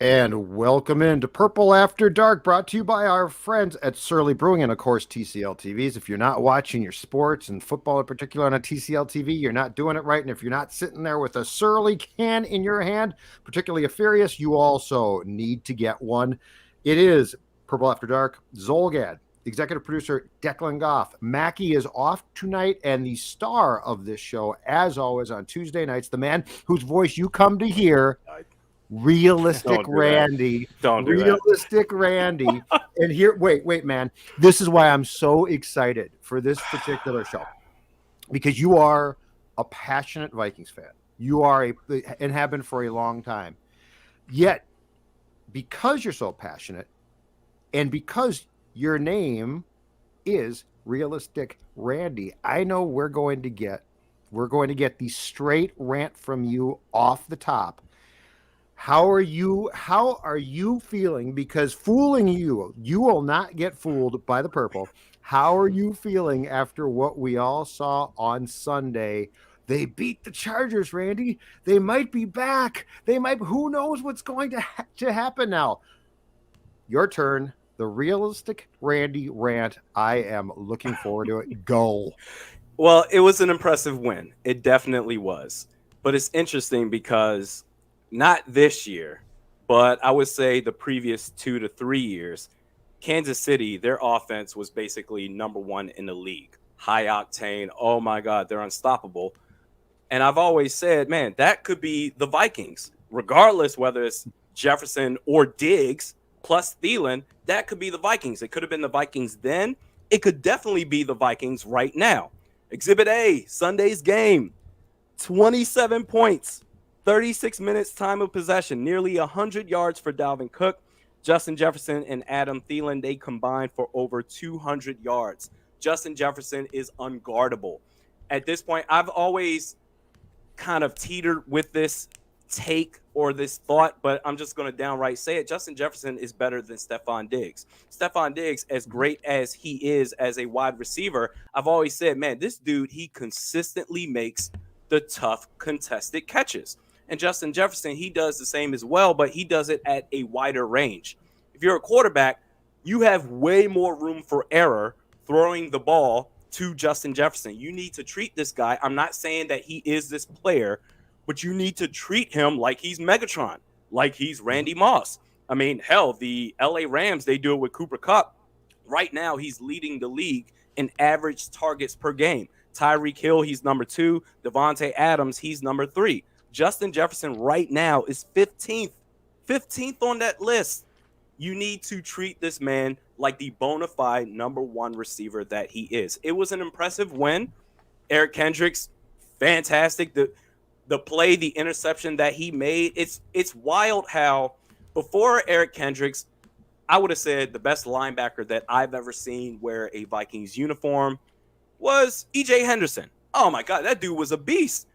And welcome into Purple After Dark, brought to you by our friends at Surly Brewing and, of course, TCL TVs. If you're not watching your sports and football in particular on a TCL TV, you're not doing it right. And if you're not sitting there with a Surly can in your hand, particularly a Furious, you also need to get one. It is Purple After Dark. Zolgad, executive producer Declan Goff. Mackie is off tonight, and the star of this show, as always, on Tuesday nights, the man whose voice you come to hear, Realistic Randy. Don't do Realistic Randy. And here, wait, man. This is why I'm so excited for this particular show. Because you are a passionate Vikings fan. You are and have been for a long time. Yet, because you're so passionate, and because your name is Realistic Randy, I know we're going to get the straight rant from you off the top. How are you feeling? Because fooling you will not get fooled by the purple. How are you feeling after what we all saw on Sunday? They beat the Chargers, Randy. They might be back. Who knows what's going to happen now? Your turn. The Realistic Randy rant. I am looking forward to it. Go. Well, it was an impressive win. It definitely was. But it's interesting because not this year, but I would say the previous 2 to 3 years, Kansas City, their offense was basically number one in the league. High octane. Oh, my God, they're unstoppable. And I've always said, man, that could be the Vikings, regardless whether it's Jefferson or Diggs plus Thielen. That could be the Vikings. It could have been the Vikings then. It could definitely be the Vikings right now. Exhibit A, Sunday's game, 27 points. 36 minutes time of possession, nearly 100 yards for Dalvin Cook. Justin Jefferson and Adam Thielen, they combined for over 200 yards. Justin Jefferson is unguardable. At this point, I've always kind of teetered with this take or this thought, but I'm just going to downright say it. Justin Jefferson is better than Stephon Diggs. Stephon Diggs, as great as he is as a wide receiver, I've always said, man, this dude, he consistently makes the tough contested catches. And Justin Jefferson, he does the same as well, but he does it at a wider range. If you're a quarterback, you have way more room for error throwing the ball to Justin Jefferson. You need to treat this guy. I'm not saying that he is this player, but you need to treat him like he's Megatron, like he's Randy Moss. I mean, hell, the LA Rams, they do it with Cooper Kupp. Right now, he's leading the league in average targets per game. Tyreek Hill, he's number 2. Devontae Adams, he's number 3. Justin Jefferson right now is 15th on that list. You need to treat this man like the bona fide number 1 receiver that he is. It was an impressive win. Eric Kendricks, fantastic. The play, the interception that he made, it's wild how before Eric Kendricks, I would have said the best linebacker that I've ever seen wear a Vikings uniform was E.J. Henderson. Oh, my God, that dude was a beast.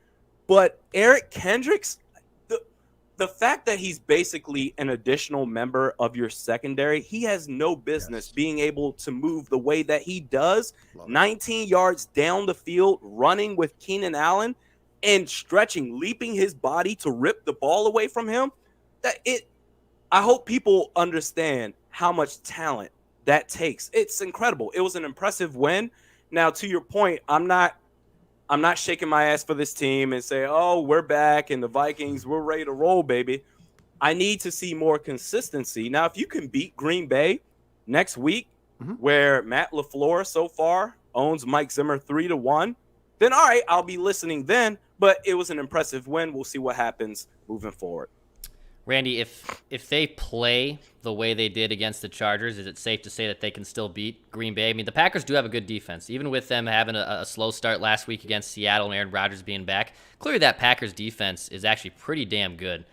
But Eric Kendricks, the fact that he's basically an additional member of your secondary, he has no business being able to move the way that he does. 19 yards down the field, running with Keenan Allen and stretching, leaping his body to rip the ball away from him. I hope people understand how much talent that takes. It's incredible. It was an impressive win. Now, to your point, I'm not I'm not shaking my ass for this team and say, oh, we're back and the Vikings, we're ready to roll, baby. I need to see more consistency. Now, if you can beat Green Bay next week, where Matt LaFleur so far owns Mike Zimmer 3-1, then all right, I'll be listening then. But it was an impressive win. We'll see what happens moving forward. Randy, if they play the way they did against the Chargers, is it safe to say that they can still beat Green Bay? I mean, the Packers do have a good defense. Even with them having a slow start last week against Seattle and Aaron Rodgers being back, clearly that Packers defense is actually pretty damn good.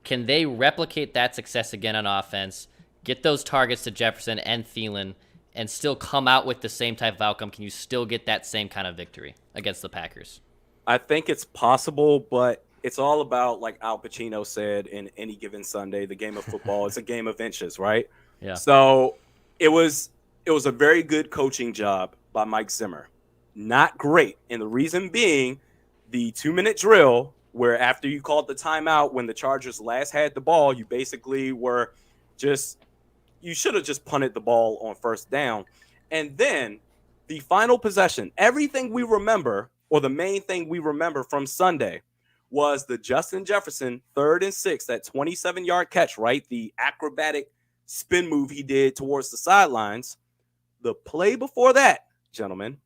Can they replicate that success again on offense, get those targets to Jefferson and Thielen, and still come out with the same type of outcome? Can you still get that same kind of victory against the Packers? I think it's possible, but it's all about, like Al Pacino said in Any Given Sunday, the game of football is a game of inches, right? Yeah. So it was a very good coaching job by Mike Zimmer. Not great. And the reason being the 2-minute drill, where after you called the timeout when the Chargers last had the ball, you basically were you should have just punted the ball on first down. And then the final possession, everything we remember, or the main thing we remember from Sunday, was the Justin Jefferson 3rd and 6, that 27-yard catch, right? The acrobatic spin move he did towards the sidelines. The play before that, gentlemen,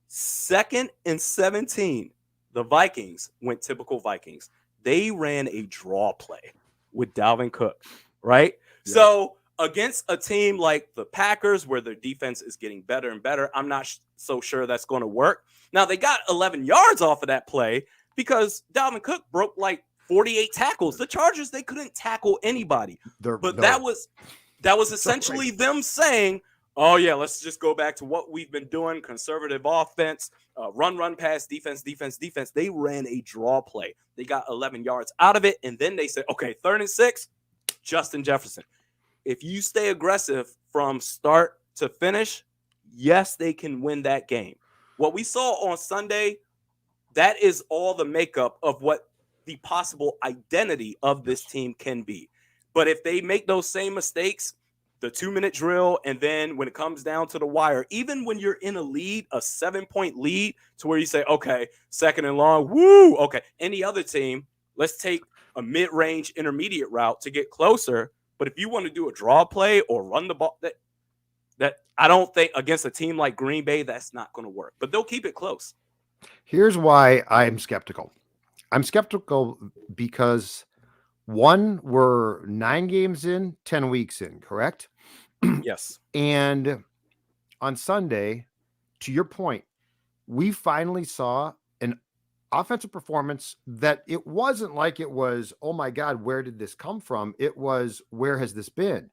2nd and 17, the Vikings went typical Vikings. They ran a draw play with Dalvin Cook, right? Yeah. So against a team like the Packers, where their defense is getting better and better, I'm not so sure that's going to work. Now, they got 11 yards off of that play because Dalvin Cook broke like 48 tackles. The Chargers, they couldn't tackle anybody. That was essentially them saying, oh, yeah, let's just go back to what we've been doing, conservative offense, run, pass, defense. They ran a draw play. They got 11 yards out of it, and then they said, okay, 3rd and 6, Justin Jefferson. If you stay aggressive from start to finish, yes, they can win that game. What we saw on Sunday, that is all the makeup of what the possible identity of this team can be. But if they make those same mistakes, the 2-minute drill, and then when it comes down to the wire, even when you're in a lead, a 7-point lead, to where you say, okay, 2nd and long, woo, okay. Any other team, let's take a mid-range intermediate route to get closer. But if you want to do a draw play or run the ball, that I don't think against a team like Green Bay, that's not going to work. But they'll keep it close. Here's why I'm skeptical. I'm skeptical because, one, we're 9 games in, 10 weeks in, correct? Yes. And on Sunday, to your point, we finally saw an offensive performance that it wasn't like it was, oh my God, where did this come from? It was, where has this been?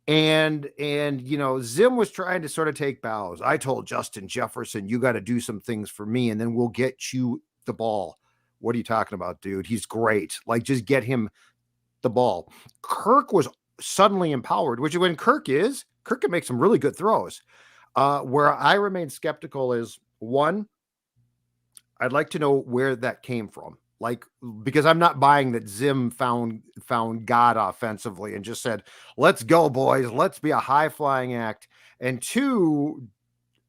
And you know, Zim was trying to sort of take bows. I told Justin Jefferson, you got to do some things for me, and then we'll get you the ball. What are you talking about, dude? He's great. Like, just get him the ball. Kirk was suddenly empowered, which when Kirk can make some really good throws. Where I remain skeptical is, one, I'd like to know where that came from. Like, because I'm not buying that Zim found God offensively and just said, let's go, boys. Let's be a high flying act. And two,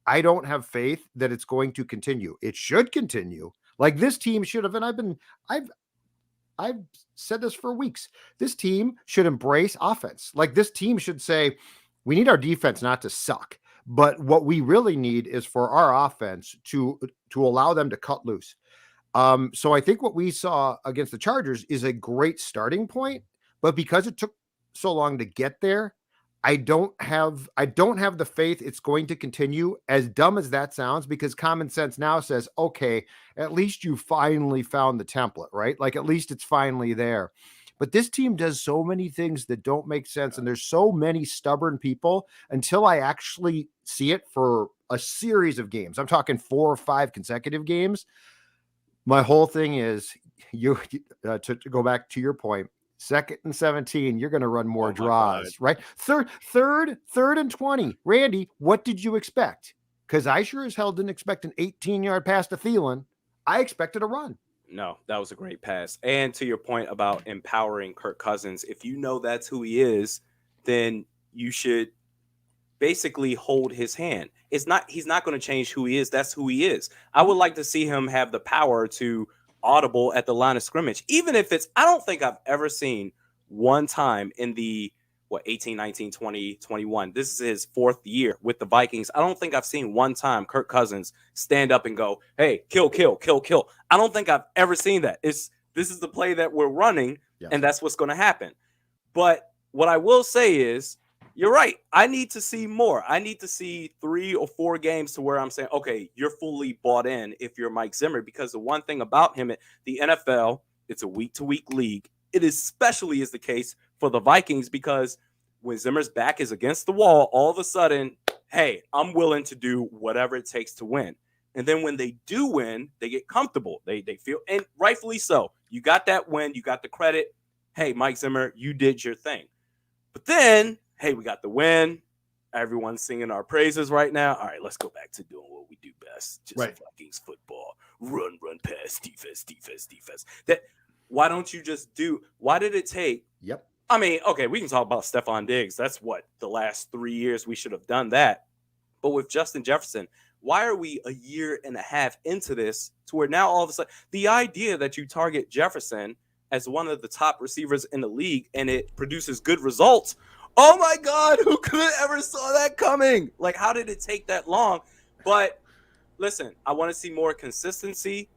I don't have faith that it's going to continue. It should continue. Like, this team should have, and I've said this for weeks. This team should embrace offense. Like, this team should say, we need our defense not to suck, but what we really need is for our offense to allow them to cut loose. So I think what we saw against the Chargers is a great starting point, but because it took so long to get there, I don't have the faith it's going to continue, as dumb as that sounds, because common sense now says, okay, at least you finally found the template, right? Like, at least it's finally there. But this team does so many things that don't make sense. And there's so many stubborn people until I actually see it for a series of games. I'm talking 4 or 5 consecutive games. My whole thing is, to go back to your point, 2nd and 17, you're going to run more draws, right? Third and 20. Randy, what did you expect? Because I sure as hell didn't expect an 18-yard pass to Thielen. I expected a run. No, that was a great pass. And to your point about empowering Kirk Cousins, if you know that's who he is, then you should basically hold his hand. He's not going to change who he is. That's who he is. I would like to see him have the power to audible at the line of scrimmage, even if it's, I don't think I've ever seen one time in the 18, 19, 20, 21. This is his 4th year with the Vikings. I don't think I've seen one time Kirk Cousins stand up and go, hey, kill, kill, kill, kill. I don't think I've ever seen that. This is the play that we're running, and that's what's going to happen. But what I will say is, you're right. I need to see more. I need to see 3 or 4 games to where I'm saying, okay, you're fully bought in if you're Mike Zimmer, because the one thing about him, the NFL, it's a week-to-week league. It especially is the case for the Vikings, because when Zimmer's back is against the wall, all of a sudden, hey, I'm willing to do whatever it takes to win. And then when they do win, they get comfortable. They feel, and rightfully so. You got that win. You got the credit. Hey, Mike Zimmer, you did your thing. But then, hey, we got the win. Everyone's singing our praises right now. All right, let's go back to doing what we do best. Just Vikings football. Run, pass, defense. Why don't you just do? Why did it take? Yep. I mean, okay, we can talk about Stephon Diggs. That's what, the last 3 years we should have done that. But with Justin Jefferson, why are we a year and a half into this to where now all of a sudden the idea that you target Jefferson as one of the top receivers in the league and it produces good results? Oh my God, who could have ever saw that coming? Like, how did it take that long? But listen, I want to see more consistency.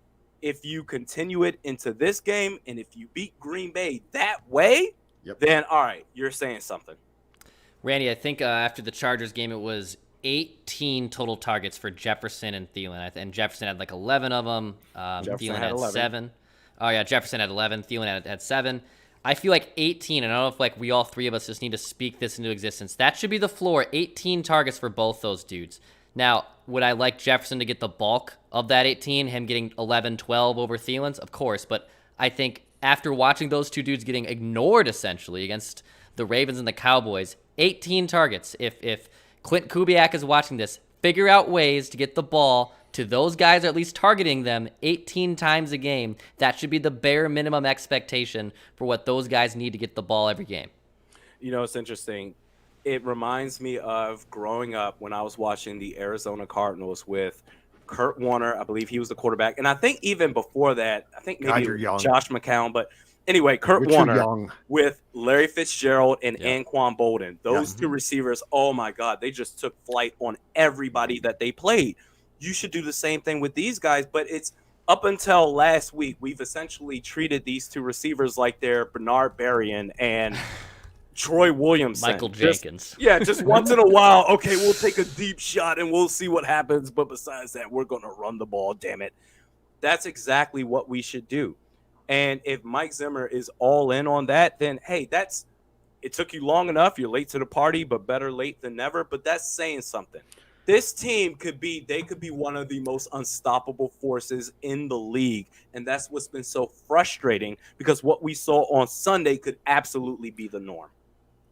If you continue it into this game, and if you beat Green Bay that way, then all right, you're saying something. Randy, I think after the Chargers game, it was 18 total targets for Jefferson and Thielen. And Jefferson had like 11 of them. Thielen had 11. 7. Oh, yeah, Jefferson had 11. Thielen had 7. I feel like 18, and I don't know if like we all 3 of us just need to speak this into existence. That should be the floor. 18 targets for both those dudes. Now, would I like Jefferson to get the bulk of that 18, him getting 11, 12 over Thielen's? Of course, but I think after watching those 2 dudes getting ignored essentially against the Ravens and the Cowboys, 18 targets. If Clint Kubiak is watching this, figure out ways to get the ball to those guys, or at least targeting them 18 times a game. That should be the bare minimum expectation for what those guys need to get the ball every game. You know, it's interesting. It reminds me of growing up when I was watching the Arizona Cardinals with Kurt Warner. I believe he was the quarterback. And I think even before that, I think maybe Josh McCown. But anyway, Kurt Warner with Larry Fitzgerald and Anquan Bolden. Those 2 receivers, oh my God, they just took flight on everybody that they played. You should do the same thing with these guys. But it's up until last week, we've essentially treated these 2 receivers like they're Bernard Berrien and Troy Williamson. Michael Jenkins. Just once in a while, okay, we'll take a deep shot and we'll see what happens. But besides that, we're going to run the ball, damn it. That's exactly what we should do. And if Mike Zimmer is all in on that, then, hey, it took you long enough. You're late to the party, but better late than never. But that's saying something. This team could be one of the most unstoppable forces in the league. And that's what's been so frustrating, because what we saw on Sunday could absolutely be the norm.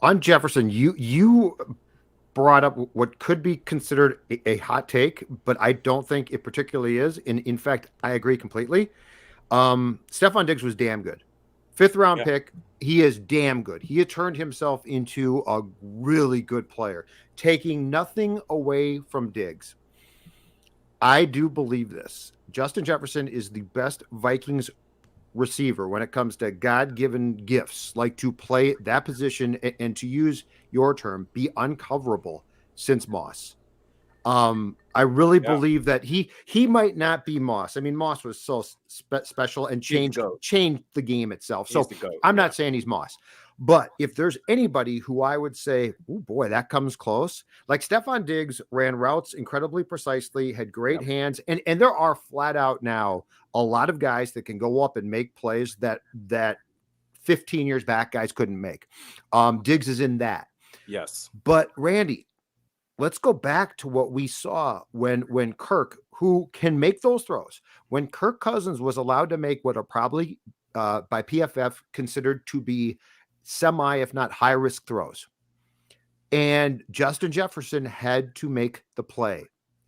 On Jefferson, you brought up what could be considered a hot take, but I don't think it particularly is. In fact, I agree completely. Stephon Diggs was damn good. 5th round pick. He is damn good. He had turned himself into a really good player, taking nothing away from Diggs. I do believe this. Justin Jefferson is the best Vikings receiver when it comes to God-given gifts, like to play that position and to use your term, be uncoverable since Moss. I really believe that he might not be Moss. I mean, Moss was so special and changed the game itself. So I'm not saying he's Moss, but if there's anybody who I would say, oh boy, that comes close. Like Stephon Diggs ran routes incredibly precisely, had great hands, and there are flat out now a lot of guys that can go up and make plays that 15 years back guys couldn't make. Diggs is in that. Yes. But Randy, let's go back to what we saw when Kirk, who can make those throws, when Kirk Cousins was allowed to make what are probably by PFF considered to be semi, if not high risk throws. And Justin Jefferson had to make the play.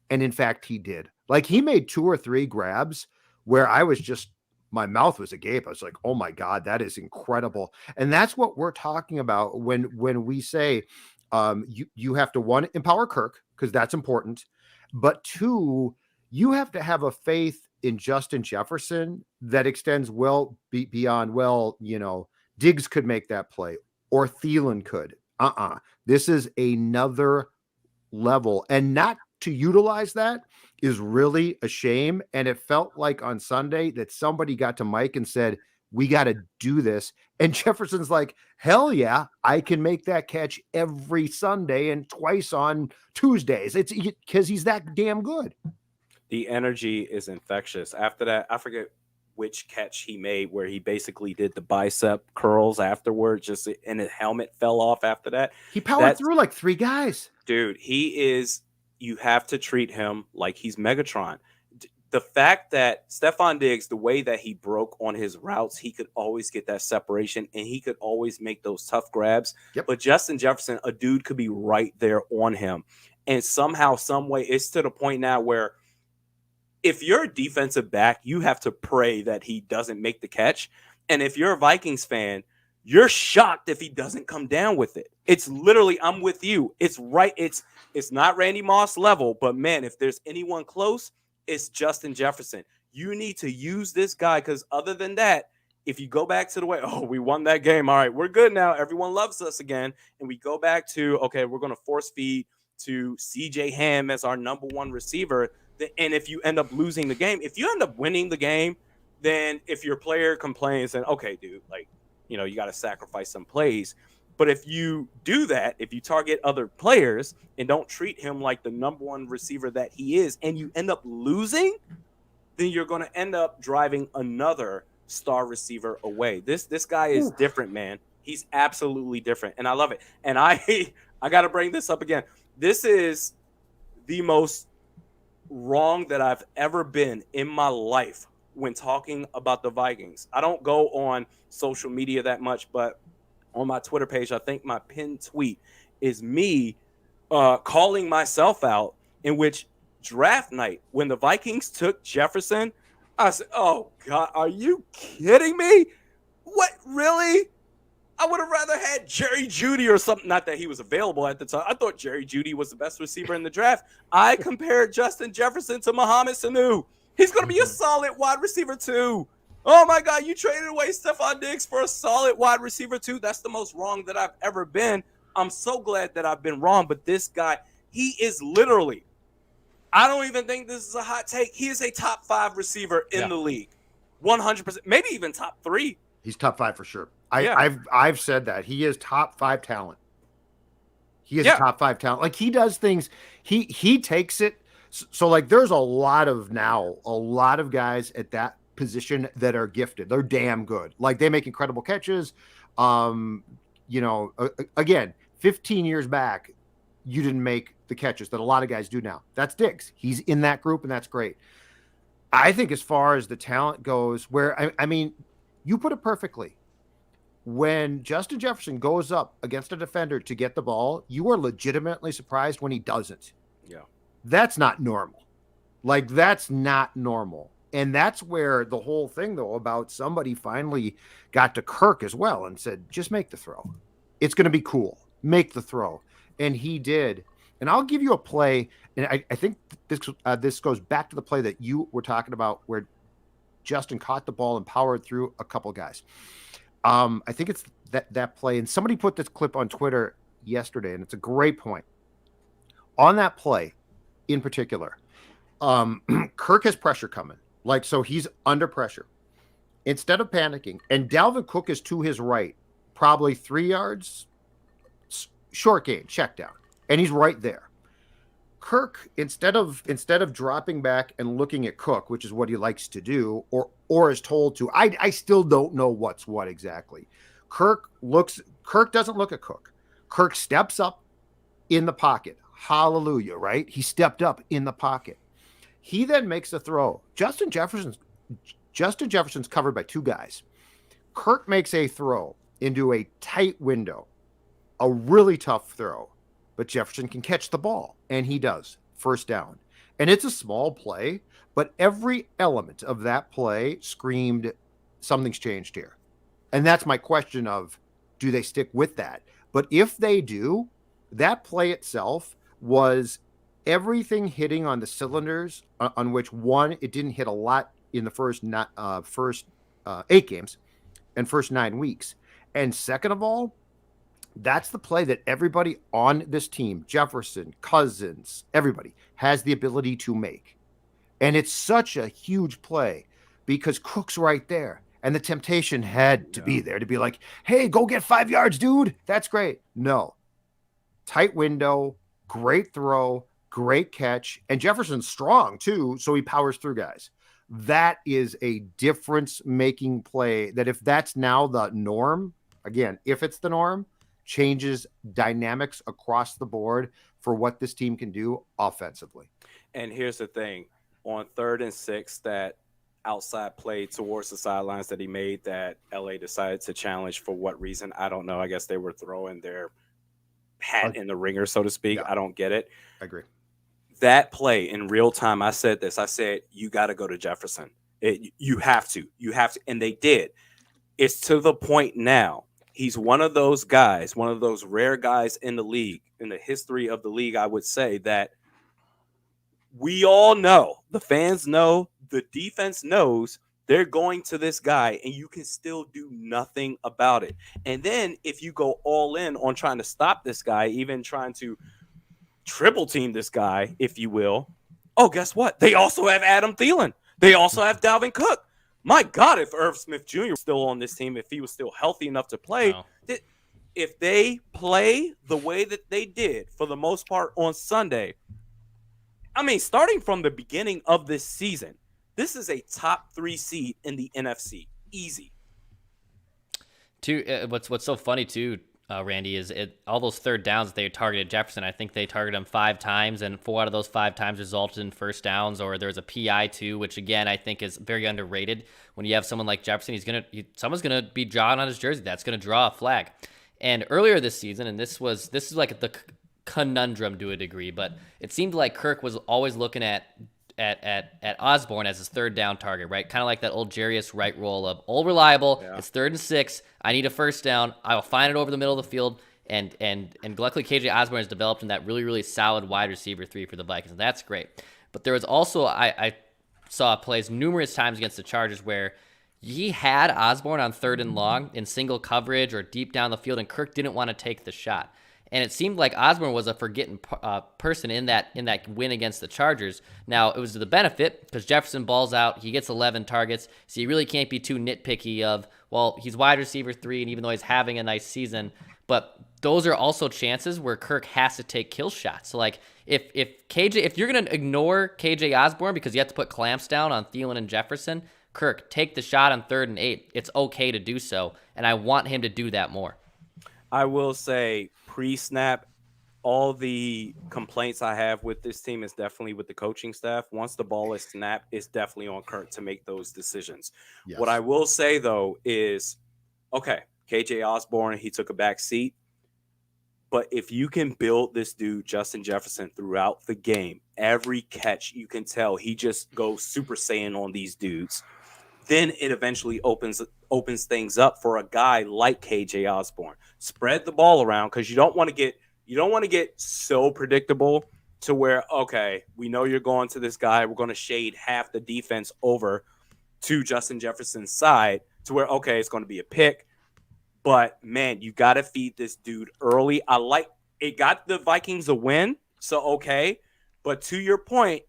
And in fact, he did. Like, he made 2 or 3 grabs where I was just, my mouth was agape. I was like, oh my God, that is incredible. And that's what we're talking about when we say You have to, one, empower Kirk, because that's important, but two, you have to have a faith in Justin Jefferson that extends well beyond, well, Diggs could make that play or Thielen could. This is another level, and not to utilize that is really a shame. And it felt like on Sunday that somebody got to Mike and said, we got to do this. And Jefferson's like, hell yeah, I can make that catch every Sunday and twice on Tuesdays. It's because he's that damn good. The energy is infectious. After that, I forget which catch he made where he basically did the bicep curls afterwards, and his helmet fell off after that. He powered through like 3 guys. Dude, you have to treat him like he's Megatron. The fact that Stephon Diggs, the way that he broke on his routes, he could always get that separation and he could always make those tough grabs. Yep. But Justin Jefferson, a dude could be right there on him. And somehow, some way, it's to the point now where if you're a defensive back, you have to pray that he doesn't make the catch. And if you're a Vikings fan, you're shocked if he doesn't come down with it. It's literally, I'm with you. It's right. It's not Randy Moss level, but man, if there's anyone close, it's Justin Jefferson. You need to use this guy, because other than that, if you go back to the way, we won that game. All right, we're good now. Everyone loves us again. And we go back to, okay, we're going to force feed to CJ Ham as our number 1 receiver. And if you end up losing the game, if you end up winning the game, then if your player complains, then okay, dude, like, you got to sacrifice some plays. But if you do that, if you target other players and don't treat him like the number 1 receiver that he is, and you end up losing, then you're going to end up driving another star receiver away. This guy is different, man. He's absolutely different, and I love it. And I got to bring this up again. This is the most wrong that I've ever been in my life when talking about the Vikings. I don't go on social media that much, but on my Twitter page, I think my pinned tweet is me calling myself out, in which draft night, when the Vikings took Jefferson, I said, oh God, are you kidding me? What, really? I would have rather had Jerry Jeudy or something. Not that he was available at the time. I thought Jerry Jeudy was the best receiver in the draft. I compared Justin Jefferson to Mohamed Sanu. He's going to be a solid wide receiver too. Oh my God, you traded away Stephon Diggs for a solid wide receiver too. That's the most wrong that I've ever been. I'm so glad that I've been wrong. But this guy, he is literally, I don't even think this is a hot take. He is a top 5 receiver in the league. 100%, maybe even top 3. He's top 5 for sure. I've said that. He is top 5 talent. He is a top 5 talent. Like, he does things. He takes it. So like, there's a lot of guys at that position that are gifted. They're damn good. Like, they make incredible catches. Again, 15 years back, you didn't make the catches that a lot of guys do now. That's Diggs. He's in that group, and that's great. I think as far as the talent goes, where I mean, you put it perfectly. When Justin Jefferson goes up against a defender to get the ball, you are legitimately surprised when he doesn't. Yeah. That's not normal. Like, that's not normal. And that's where the whole thing, though, about somebody finally got to Kirk as well and said, just make the throw. It's going to be cool. Make the throw. And he did. And I'll give you a play. And I think this goes back to the play that you were talking about, where Justin caught the ball and powered through a couple guys. I think it's that play. And somebody put this clip on Twitter yesterday, and it's a great point. On that play in particular, Kirk has pressure coming. Like, so he's under pressure. Instead of panicking, and Dalvin Cook is to his right, probably 3 yards, short gain, check down. And he's right there. Kirk, instead of dropping back and looking at Cook, which is what he likes to do, or is told to, I still don't know what's what exactly. Kirk doesn't look at Cook. Kirk steps up in the pocket. Hallelujah, right? He stepped up in the pocket. He then makes a throw. Justin Jefferson's covered by 2 guys. Kirk makes a throw into a tight window, a really tough throw, but Jefferson can catch the ball, and he does. First down. And it's a small play, but every element of that play screamed, something's changed here. And that's my question of, do they stick with that? But if they do, That play itself was everything hitting on the cylinders on which one, it didn't hit a lot in the first 8 games and first 9 weeks. And second of all, that's the play that everybody on this team, Jefferson, Cousins, everybody has the ability to make. And it's such a huge play because Cook's right there. And the temptation had to be there to be like, hey, go get 5 yards, dude. That's great. No. Tight window, great throw, great catch. And Jefferson's strong too, so he powers through guys. That is a difference-making play that if that's now the norm, again, if it's the norm, changes dynamics across the board for what this team can do offensively. And here's the thing. On 3rd and 6, that outside play towards the sidelines that he made that LA decided to challenge for what reason, I don't know. I guess they were throwing their hat in the ringer, so to speak. Yeah. I don't get it. I agree. That play in real time, I said this. I said, you got to go to Jefferson. You have to. You have to. And they did. It's to the point now. He's one of those guys, one of those rare guys in the league, in the history of the league, I would say, that we all know, the fans know, the defense knows they're going to this guy, and you can still do nothing about it. And then if you go all in on trying to stop this guy, even trying to triple team this guy, if you will, oh, guess what? They also have Adam Thielen. They also have Dalvin Cook. My God, if Irv Smith Jr. was still on this team, if he was still healthy enough to play, if they play the way that they did for the most part on Sunday, I mean, starting from the beginning of this season, this is a top 3 seed in the NFC. Easy. What's so funny too, Randy, is all those third downs that they targeted Jefferson. I think they targeted him 5 times, and 4 out of those 5 times resulted in first downs. Or there was a PI too, which again I think is very underrated. When you have someone like Jefferson, someone's gonna be drawing on his jersey. That's gonna draw a flag. And earlier this season, and this is like the conundrum to a degree, but it seemed like Kirk was always looking at Osborne as his third down target, right? Kind of like that old Jarius Wright role of old reliable. Yeah. It's 3rd and 6. I need a first down. I will find it over the middle of the field. And luckily KJ Osborne has developed in that really, really solid wide receiver 3 for the Vikings. And that's great. But there was also, I saw plays numerous times against the Chargers where he had Osborne on 3rd and long in single coverage or deep down the field, and Kirk didn't want to take the shot. And it seemed like Osborne was a forgotten person in that win against the Chargers. Now, it was to the benefit because Jefferson balls out. He gets 11 targets, so you really can't be too nitpicky of, well, he's wide receiver 3, and even though he's having a nice season, but those are also chances where Kirk has to take kill shots. So, like, if you're going to ignore KJ Osborne because you have to put clamps down on Thielen and Jefferson, Kirk, take the shot on 3rd and 8. It's okay to do so, and I want him to do that more. I will say pre-snap, all the complaints I have with this team is definitely with the coaching staff. Once the ball is snapped, it's definitely on Kirk to make those decisions. Yes. What I will say, though, is, okay, KJ Osborne, he took a back seat. But if you can build this dude, Justin Jefferson, throughout the game, every catch, you can tell he just goes Super Saiyan on these dudes. Then it eventually opens things up for a guy like KJ Osborne. Spread the ball around because you don't want to get so predictable to where, okay, we know you're going to this guy. We're going to shade half the defense over to Justin Jefferson's side to where, okay, it's going to be a pick. But, man, you got to feed this dude early. It got the Vikings a win, so okay. But to your point,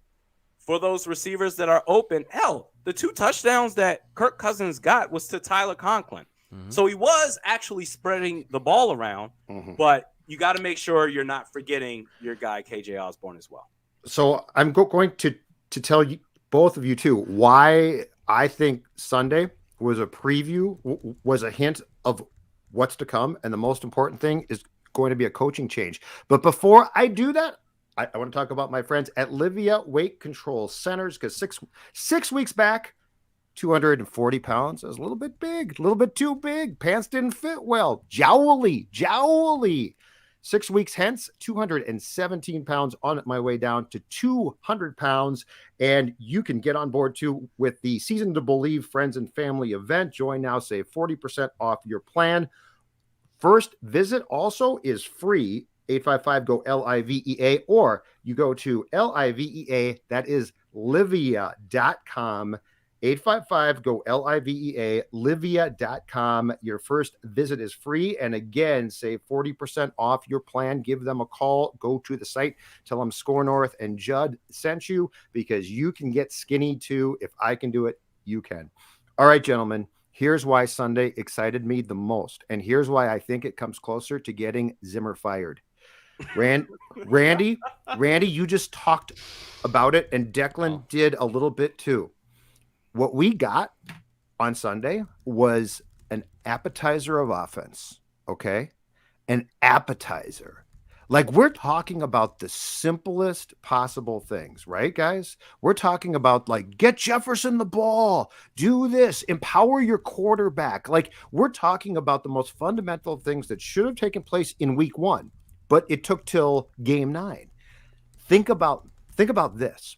for those receivers that are open, hell, the 2 touchdowns that Kirk Cousins got was to Tyler Conklin. Mm-hmm. So he was actually spreading the ball around, but you got to make sure you're not forgetting your guy, KJ Osborne, as well. So I'm going to tell you, both of you too, why I think Sunday was a preview, was a hint of what's to come. And the most important thing is going to be a coaching change. But before I do that, I want to talk about my friends at Livia Weight Control Centers, because six weeks back, 240 pounds. It was a little bit big, a little bit too big. Pants didn't fit well. Jowly. 6 weeks hence, 217 pounds on my way down to 200 pounds. And you can get on board too with the Season to Believe Friends and Family event. Join now, save 40% off your plan. First visit also is free 855-GO-LIVEA, or you go to LIVEA, that is livia.com. 855-GO-LIVEA, livia.com. Your first visit is free. And again, save 40% off your plan. Give them a call. Go to the site. Tell them Score North and Judd sent you, because you can get skinny too. If I can do it, you can. All right, gentlemen. Here's why Sunday excited me the most. And here's why I think it comes closer to getting Zimmer fired. Randy, you just talked about it, and Declan did a little bit too. What we got on Sunday was an appetizer of offense, okay? An appetizer. Like, we're talking about the simplest possible things, right, guys? We're talking about, like, get Jefferson the ball, do this, empower your quarterback. Like, we're talking about the most fundamental things that should have taken place in week 1, but it took till game 9. Think about this.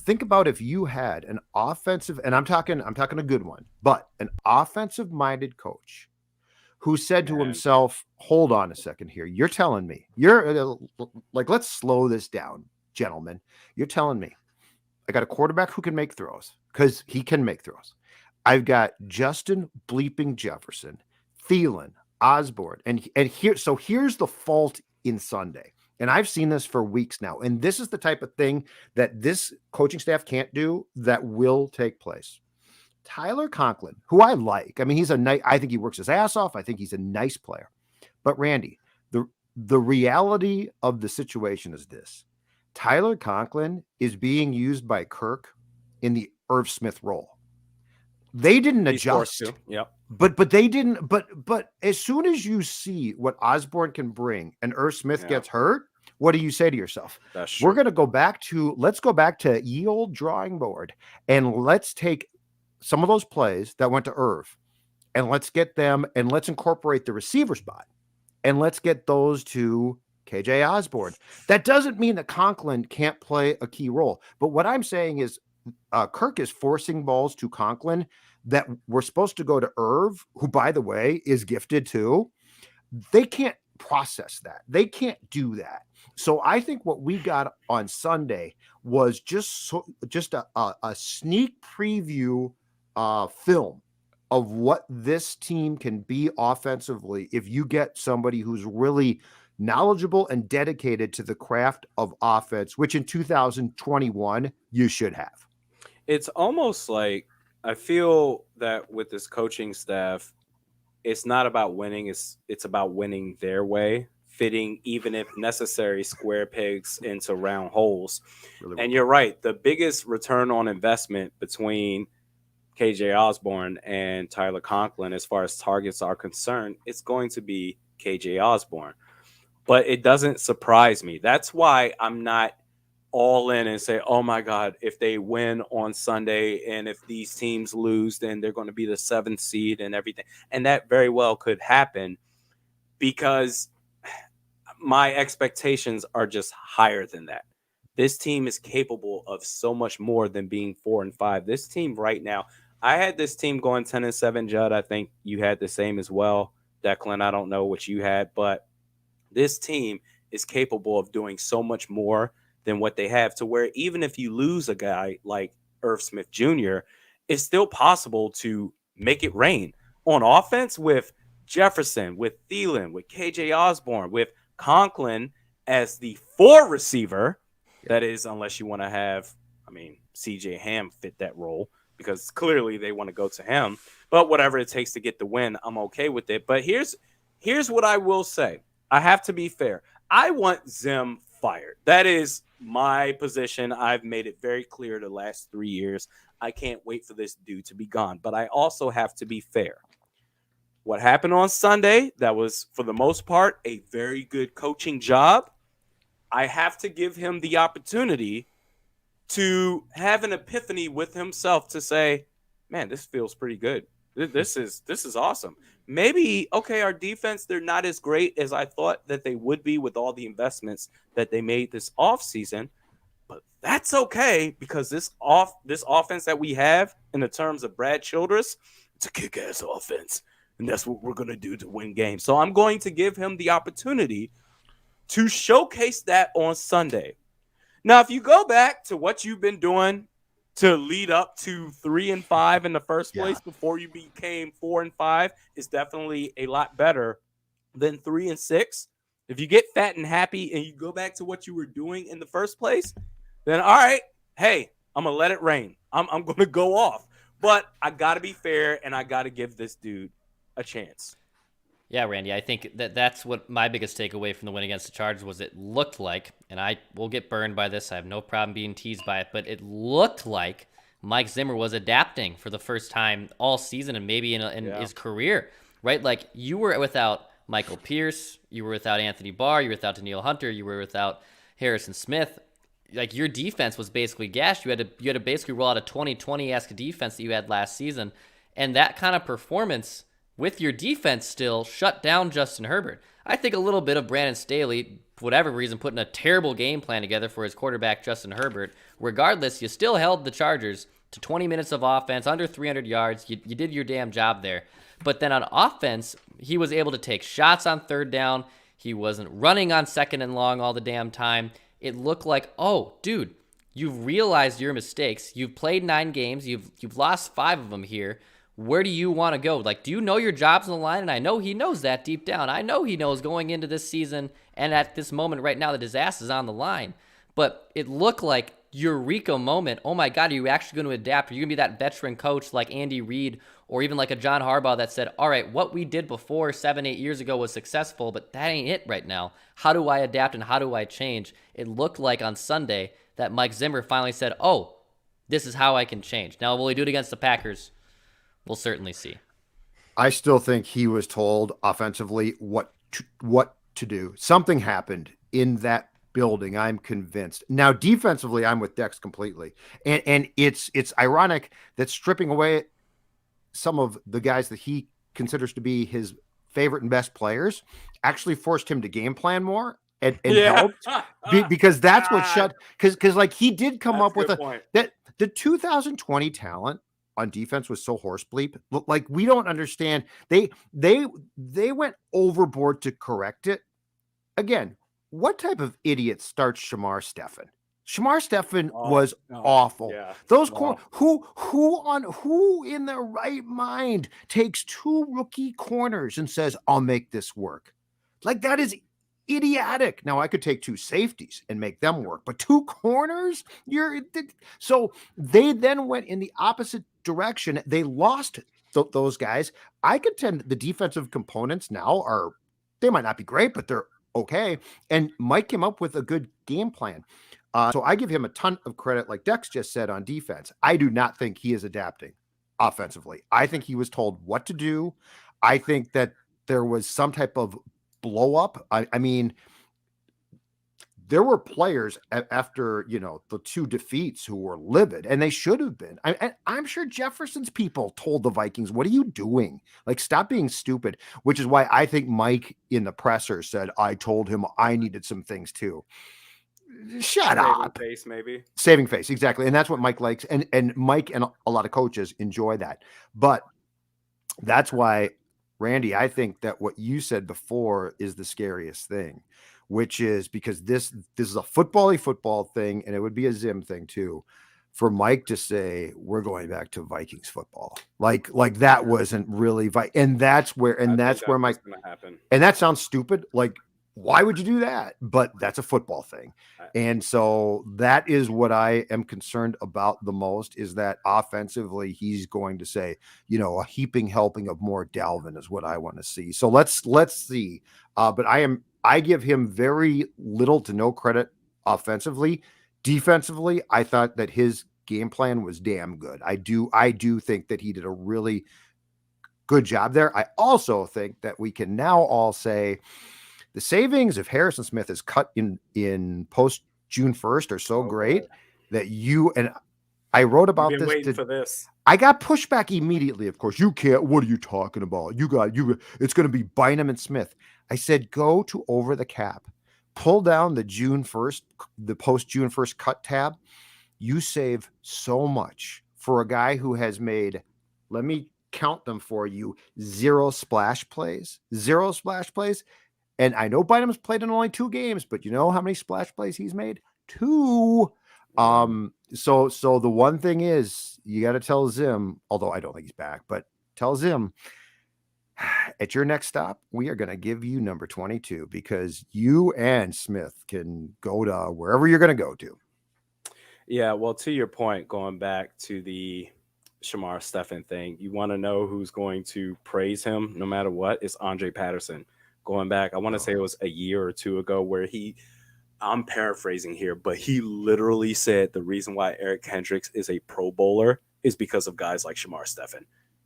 Think about if you had an offensive, and I'm talking a good one, but an offensive-minded coach who said to himself, hold on a second here. You're telling me, let's slow this down, gentlemen. You're telling me I got a quarterback who can make throws, because he can make throws. I've got Justin bleeping Jefferson, Thielen, Osborne, and here's the fault in Sunday. And I've seen this for weeks now. And this is the type of thing that this coaching staff can't do that will take place. Tyler Conklin, who I like. I mean, I think he works his ass off. I think he's a nice player. But Randy, the reality of the situation is this. Tyler Conklin is being used by Kirk in the Irv Smith role. They didn't adjust. Yep. But they didn't. But as soon as you see what Osborne can bring and Irv Smith gets hurt, what do you say to yourself? We're going to go back to ye old drawing board, and let's take some of those plays that went to Irv, and let's get them, and let's incorporate the receiver spot, and let's get those to KJ Osborne. That doesn't mean that Conklin can't play a key role. But what I'm saying is Kirk is forcing balls to Conklin that were supposed to go to Irv, who, by the way, is gifted too. They can't process that. They can't do that. So I think what we got on Sunday was just a sneak preview film of what this team can be offensively if you get somebody who's really knowledgeable and dedicated to the craft of offense, which in 2021 you should have. It's almost like I feel that with this coaching staff, it's not about winning. It's about winning their way, fitting, even if necessary, square pegs into round holes. Really, and you're right. The biggest return on investment between KJ Osborne and Tyler Conklin, as far as targets are concerned, it's going to be KJ Osborne. But it doesn't surprise me. That's why I'm not all in and say, oh my God, if they win on Sunday and if these teams lose, then they're going to be the 7th seed and everything. And that very well could happen, because my expectations are just higher than that. This team is capable of so much more than being 4-5. This team right now, I had this team going 10-7, Judd. I think you had the same as well. Declan, I don't know what you had, but this team is capable of doing so much more than what they have, to where even if you lose a guy like Irv Smith Jr., it's still possible to make it rain on offense with Jefferson, with Thielen, with KJ Osborne, with Conklin as the 4 receiver. That is, unless you want to have, CJ Ham fit that role, because clearly they want to go to him. But whatever it takes to get the win, I'm okay with it. But here's what I will say. I have to be fair. I want Zim fired. That is my position. I've made it very clear the last 3 years. I can't wait for this dude to be gone. But I also have to be fair. What happened on Sunday, that was, for the most part, a very good coaching job. I have to give him the opportunity to have an epiphany with himself to say, man, this feels pretty good. This is awesome. Maybe, okay, our defense, they're not as great as I thought that they would be with all the investments that they made this offseason. But that's okay, because this offense that we have in the terms of Brad Childress, it's a kick-ass offense. And that's what we're going to do to win games. So I'm going to give him the opportunity to showcase that on Sunday. Now, if you go back to what you've been doing to lead up to 3-5 in the first place before you became 4-5, is definitely a lot better than 3-6. If you get fat and happy and you go back to what you were doing in the first place, then all right, hey, I'm gonna let it rain. I'm gonna go off. But I gotta be fair and I gotta give this dude a chance. Yeah, Randy, I think that's what my biggest takeaway from the win against the Chargers was. It looked like, and I will get burned by this, I have no problem being teased by it, but it looked like Mike Zimmer was adapting for the first time all season and maybe in his career, right? Like, you were without Michael Pierce, you were without Anthony Barr, you were without Danielle Hunter, you were without Harrison Smith. Like, your defense was basically gashed. You had to basically roll out a 2020-esque defense that you had last season, and that kind of performance with your defense still shut down Justin Herbert. I think a little bit of Brandon Staley, for whatever reason, putting a terrible game plan together for his quarterback, Justin Herbert. Regardless, you still held the Chargers to 20 minutes of offense, under 300 yards. You did your damn job there. But then on offense, he was able to take shots on third down. He wasn't running on second and long all the damn time. It looked like, oh, dude, you've realized your mistakes. You've played 9 games. You've lost 5 of them here. Where do you want to go? Like, do you know your job's on the line? And I know he knows that deep down. I know he knows going into this season and at this moment right now, the disaster's on the line. But it looked like eureka moment. Oh my God, are you actually going to adapt? Are you going to be that veteran coach like Andy Reid or even like a John Harbaugh that said, all right, what we did before 7-8 years ago was successful, but that ain't it right now. How do I adapt and how do I change? It looked like on Sunday that Mike Zimmer finally said, oh, this is how I can change. Now, will he do it against the Packers? We'll certainly see. I still think he was told offensively what to do. Something happened in that building, I'm convinced. Now, defensively, I'm with Dex completely. And it's ironic that stripping away some of the guys that he considers to be his favorite and best players actually forced him to game plan more and helped because that's what shut because like he did come up with that the 2020 talent on defense was so horse bleep. Like, we don't understand. They went overboard to correct it. Again, what type of idiot starts Shamar Stephen? Shamar Stephen was awful. Yeah. Those who in their right mind takes 2 rookie corners and says, I'll make this work? Like, that is idiotic. Now, I could take 2 safeties and make them work, but 2 corners? So they then went in the opposite direction. They lost those guys. I contend the defensive components now they might not be great, but they're okay. And Mike came up with a good game plan. So I give him a ton of credit, like Dex just said, on defense. I do not think he is adapting offensively. I think he was told what to do. I think that there was some type of blow up. I mean, there were players after, the 2 defeats who were livid, and they should have been. I'm sure Jefferson's people told the Vikings, what are you doing? Like, stop being stupid, which is why I think Mike in the presser said, I told him I needed some things too. Shut up. Saving face, exactly. And that's what Mike likes. And Mike and a lot of coaches enjoy that. But that's why, Randy, I think that what you said before is the scariest thing, which is because this is a football thing, and it would be a Zim thing too, for Mike to say we're going back to Vikings football. Like that wasn't really and that's where Mike, and that sounds stupid. Like, why would you do that? But that's a football thing. And so that is what I am concerned about the most, is that offensively he's going to say, a heaping helping of more Dalvin is what I want to see. So let's see. But I give him very little to no credit offensively. Defensively, I thought that his game plan was damn good. I do think that he did a really good job there. I also think that we can now all say the savings of Harrison Smith is cut in post June 1st are so great that I wrote about this. Waiting for this. I got pushback immediately. Of course, you can't. What are you talking about? It's going to be Bynum and Smith. I said, go to over the cap, pull down the post June 1st cut tab. You save so much for a guy who has made, let me count them for you, 0 splash plays. And I know Bynum's played in only 2 games, but you know how many splash plays he's made? 2. So the one thing is, you got to tell Zim, although I don't think he's back, but tell Zim, at your next stop, we are going to give you number 22 because you and Smith can go to wherever you're going to go to. Yeah, well, to your point, going back to the Shamar Stephen thing, you want to know who's going to praise him no matter what? It's Andre Patterson. Going back, I want to say it was a year or 2 ago where I'm paraphrasing here, but he literally said the reason why Eric Kendricks is a Pro Bowler is because of guys like Shamar Stephen.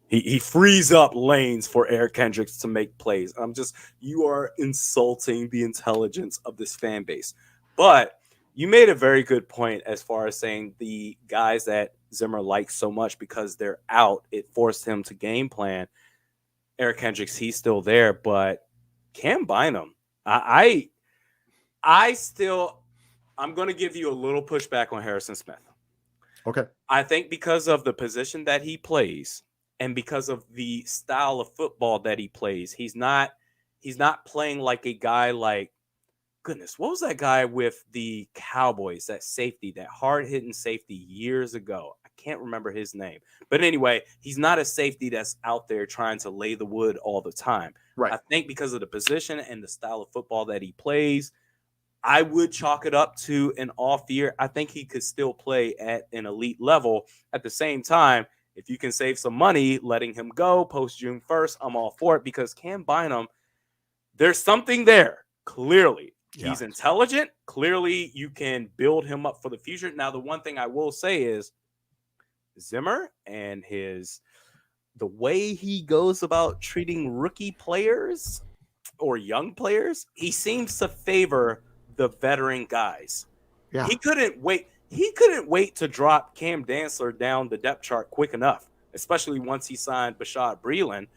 He frees up lanes for Eric Kendricks to make plays. You are insulting the intelligence of this fan base. But you made a very good point as far as saying the guys that Zimmer likes so much because they're out, it forced him to game plan. Eric Kendricks, he's still there, but Cam Bynum, I'm going to give you a little pushback on Harrison Smith. Okay. I think because of the position that he plays and because of the style of football that he plays, he's not playing like a guy like, goodness, what was that guy with the Cowboys, that safety, that hard-hitting safety years ago? I can't remember his name. But anyway, he's not a safety that's out there trying to lay the wood all the time. Right. I think because of the position and the style of football that he plays, I would chalk it up to an off year. I think he could still play at an elite level. At the same time, if you can save some money letting him go post June 1st, I'm all for it because Cam Bynum, there's something there, clearly. Yeah. He's intelligent. Clearly, you can build him up for the future. Now, the one thing I will say is Zimmer and the way he goes about treating rookie players or young players, he seems to favor the veteran guys. Yeah. He couldn't wait to drop Cam Dantzler down the depth chart quick enough, especially once he signed Bashaud Breeland.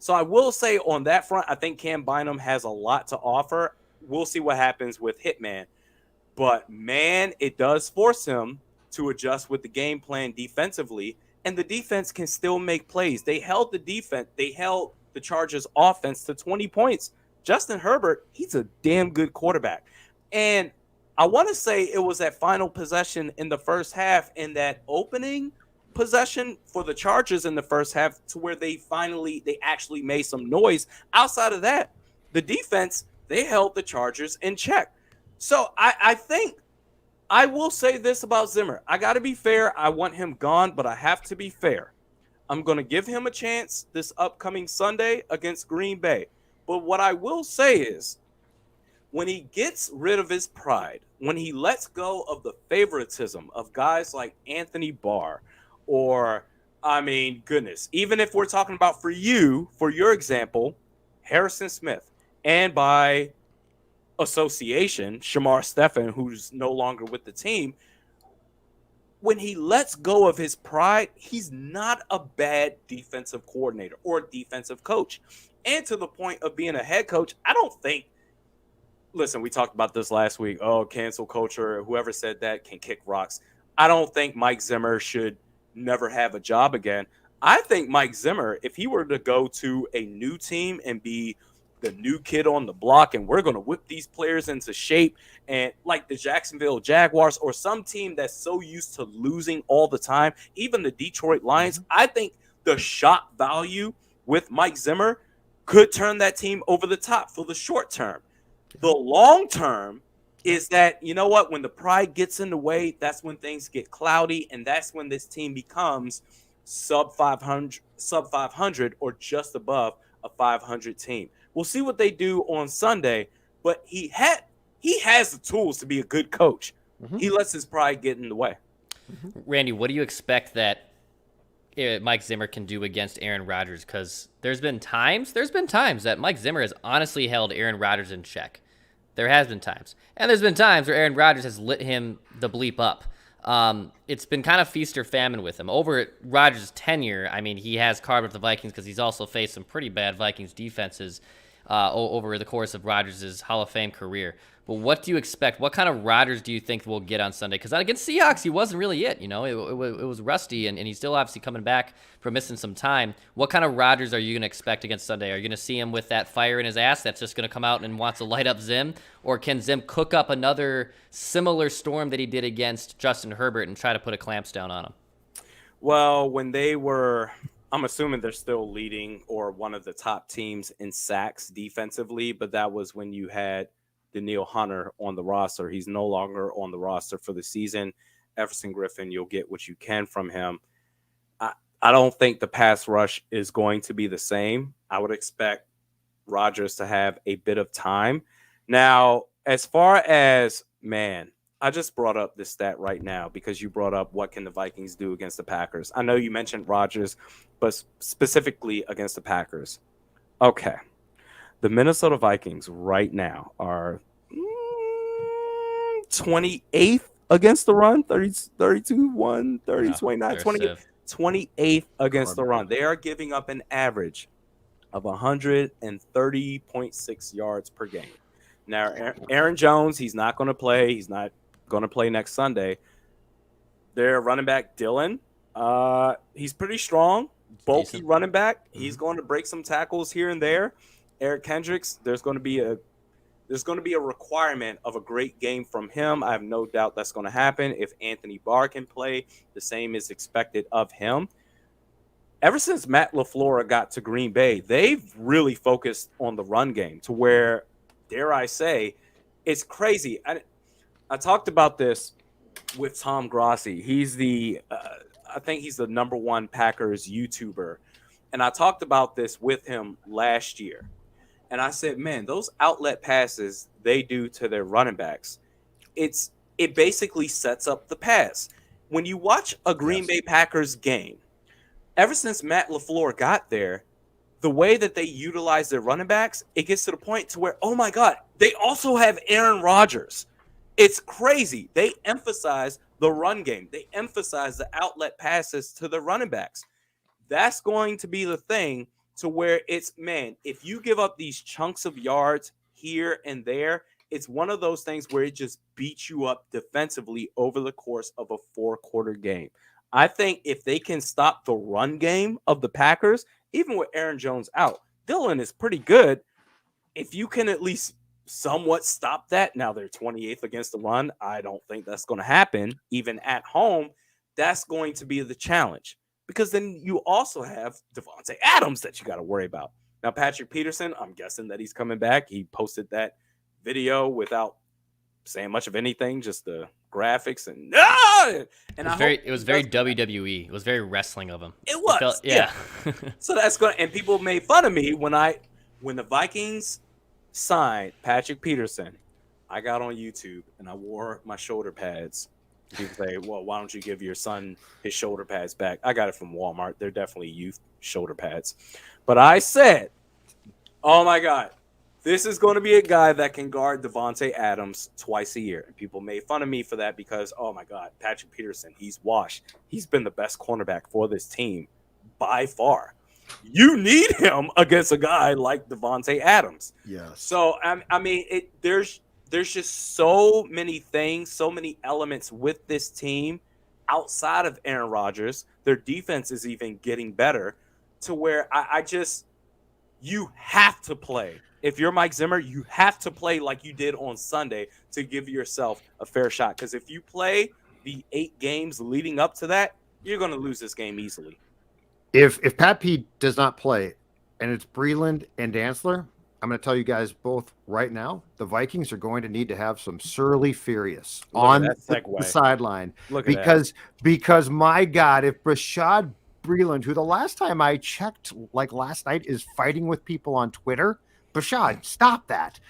So I will say on that front, I think Cam Bynum has a lot to offer. We'll see what happens with Hitman. But, man, it does force him to adjust with the game plan defensively, and the defense can still make plays. They held the Chargers offense to 20 points. Justin Herbert, he's a damn good quarterback. And I want to say it was that final possession in the first half and that opening possession for the Chargers in the first half to where they actually made some noise. Outside of that, the defense, they held the Chargers in check. So I think I will say this about Zimmer. I got to be fair. I want him gone, but I have to be fair. I'm going to give him a chance this upcoming Sunday against Green Bay. But what I will say is when he gets rid of his pride, when he lets go of the favoritism of guys like Anthony Barr or, even if we're talking about for your example, Harrison Smith, and by association, Shamar Stephen, who's no longer with the team, when he lets go of his pride, he's not a bad defensive coordinator or defensive coach. And to the point of being a head coach, I don't think, listen, we talked about this last week. Oh, cancel culture, whoever said that can kick rocks. I don't think Mike Zimmer should never have a job again. I think Mike Zimmer, if he were to go to a new team and be the new kid on the block and we're going to whip these players into shape, and like the Jacksonville Jaguars or some team that's so used to losing all the time, even the Detroit Lions, I think the shock value with Mike Zimmer could turn that team over the top for the short term. The long term is that, you know what, when the pride gets in the way, that's when things get cloudy, and that's when this team becomes sub 500 or just above a 500 team. We'll see what they do on Sunday, but he has the tools to be a good coach. Mm-hmm. He lets his pride get in the way. Mm-hmm. Randy, what do you expect that Mike Zimmer can do against Aaron Rodgers? Because there's been times that Mike Zimmer has honestly held Aaron Rodgers in check. There has been times. And there's been times where Aaron Rodgers has lit him the bleep up. It's been kind of feast or famine with him. Over Rodgers' tenure, he has carved up the Vikings because he's also faced some pretty bad Vikings defenses. over the course of Rodgers' Hall of Fame career. But what do you expect? What kind of Rodgers do you think we'll get on Sunday? Because against Seahawks, he wasn't really it. You know, it was rusty, and he's still obviously coming back from missing some time. What kind of Rodgers are you going to expect against Sunday? Are you going to see him with that fire in his ass that's just going to come out and wants to light up Zim? Or can Zim cook up another similar storm that he did against Justin Herbert and try to put a clamps down on him? Well, when they were, I'm assuming they're still leading or one of the top teams in sacks defensively, but that was when you had Daniil Hunter on the roster. He's no longer on the roster for the season. Everson Griffin, you'll get what you can from him. I don't think the pass rush is going to be the same. I would expect Rodgers to have a bit of time. Now, as far as, man, I just brought up this stat right now because you brought up what can the Vikings do against the Packers. I know you mentioned Rodgers, but specifically against the Packers. Okay. The Minnesota Vikings right now are 28th against the run, 32, 1, 30, 29, 28th against the run. They are giving up an average of 130.6 yards per game. Now, Aaron Jones, he's not going to play. He's not going to play next Sunday. Their running back, Dylan, he's pretty strong, bulky running back. He's going to break some tackles here and there. Eric Kendricks, there's going to be a requirement of a great game from him. I have no doubt that's going to happen. If Anthony Barr can play, the same is expected of him. Ever since Matt LaFleur got to Green Bay, they've really focused on the run game to where, dare I say, it's crazy. I talked about this with Tom Grossi. He's I think he's the number one Packers YouTuber. And I talked about this with him last year. And I said, man, those outlet passes they do to their running backs, it basically sets up the pass. When you watch a Green Bay Packers game, ever since Matt LaFleur got there, the way that they utilize their running backs, it gets to the point to where, oh my God, they also have Aaron Rodgers. It's crazy. They emphasize the run game. They emphasize the outlet passes to the running backs. That's going to be the thing to where it's, man, if you give up these chunks of yards here and there, it's one of those things where it just beats you up defensively over the course of a 4-quarter game. I think if they can stop the run game of the Packers, even with Aaron Jones out, Dylan is pretty good. If you can at least somewhat stop that, now they're 28th against the run. I don't think that's going to happen. Even at home, that's going to be the challenge. Because then you also have Davante Adams that you got to worry about. Now, Patrick Peterson, I'm guessing that he's coming back. He posted that video without saying much of anything, just the graphics and it was very WWE. It was very wrestling of him. It was, yeah. So that's going. And people made fun of me when the Vikings signed Patrick Peterson. I got on YouTube and I wore my shoulder pads. People say, well, why don't you give your son his shoulder pads back? I got it from Walmart. They're definitely youth shoulder pads. But I said, oh, my God, this is going to be a guy that can guard Davante Adams twice a year. And people made fun of me for that because, oh, my God, Patrick Peterson, he's washed. He's been the best cornerback for this team by far. You need him against a guy like Davante Adams. Yes. So, I mean, there's just so many things, so many elements with this team outside of Aaron Rodgers. Their defense is even getting better to where you have to play. If you're Mike Zimmer, you have to play like you did on Sunday to give yourself a fair shot. Because if you play the 8 games leading up to that, you're going to lose this game easily. If Pat P does not play and it's Breland and Dantzler, I'm going to tell you guys both right now, the Vikings are going to need to have some surly furious on the sideline. Because my God, if Rashad Breland, who the last time I checked, like last night, is fighting with people on Twitter, Rashad, stop that.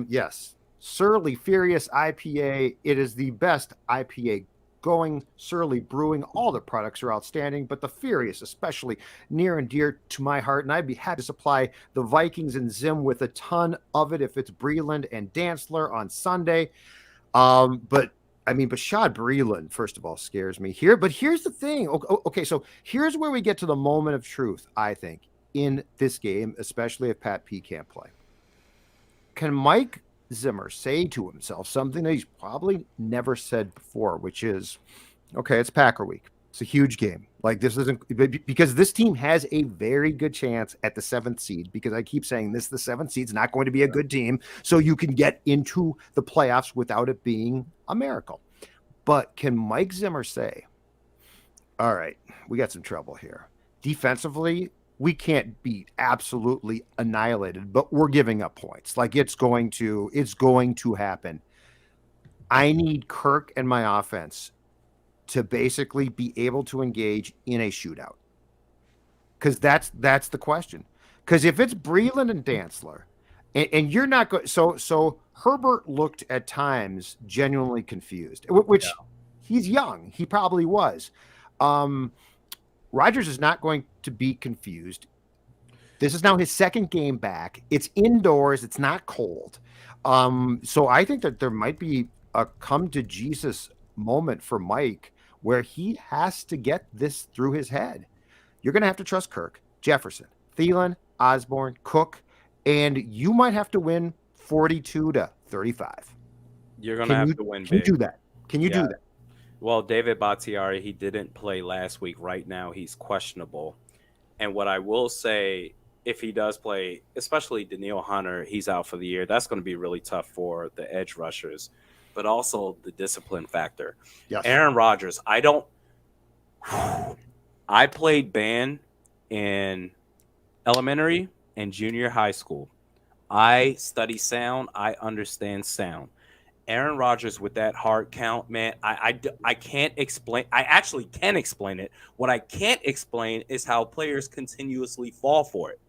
Yes, surly furious IPA. It is the best IPA going. Surly Brewing, all the products are outstanding, but the Furious especially near and dear to my heart, and I'd be happy to supply the Vikings and Zim with a ton of it if it's Breland and Dantzler on Sunday. But I mean, Bashad Breeland, first of all, scares me here. But here's the thing. Okay, so here's where we get to the moment of truth, I think, in this game, especially if Pat P can't play. can Mike Zimmer say to himself something that he's probably never said before, which is, okay, it's Packer week. It's a huge game. Like, this isn't because this team has a very good chance at the 7th seed, because I keep saying this, the 7th seed's not going to be a good team. So you can get into the playoffs without it being a miracle. But can Mike Zimmer say, all right, we got some trouble here. Defensively, we can't beat absolutely annihilated, but we're giving up points. Like, it's going to happen. I need Kirk and my offense to basically be able to engage in a shootout. Because that's the question. Because if it's Breland and Dantzler, and you're not going, so Herbert looked at times genuinely confused, which he's young. He probably was. Rodgers is not going to be confused. This is now his 2nd game back. It's indoors. It's not cold. So I think that there might be a come to Jesus moment for Mike where he has to get this through his head. You're going to have to trust Kirk, Jefferson, Thielen, Osborne, Cook, and you might have to win 42-35. You're going to have to win Can big. you do that? Can you do that? Well, David Bakhtiari, he didn't play last week. Right now, he's questionable. And what I will say, if he does play, especially Danielle Hunter, he's out for the year. That's going to be really tough for the edge rushers, but also the discipline factor. Yes. Aaron Rodgers, I played band in elementary and junior high school. I study sound. I understand sound. Aaron Rodgers with that hard count, man, I can't explain. I actually can explain it. What I can't explain is how players continuously fall for it.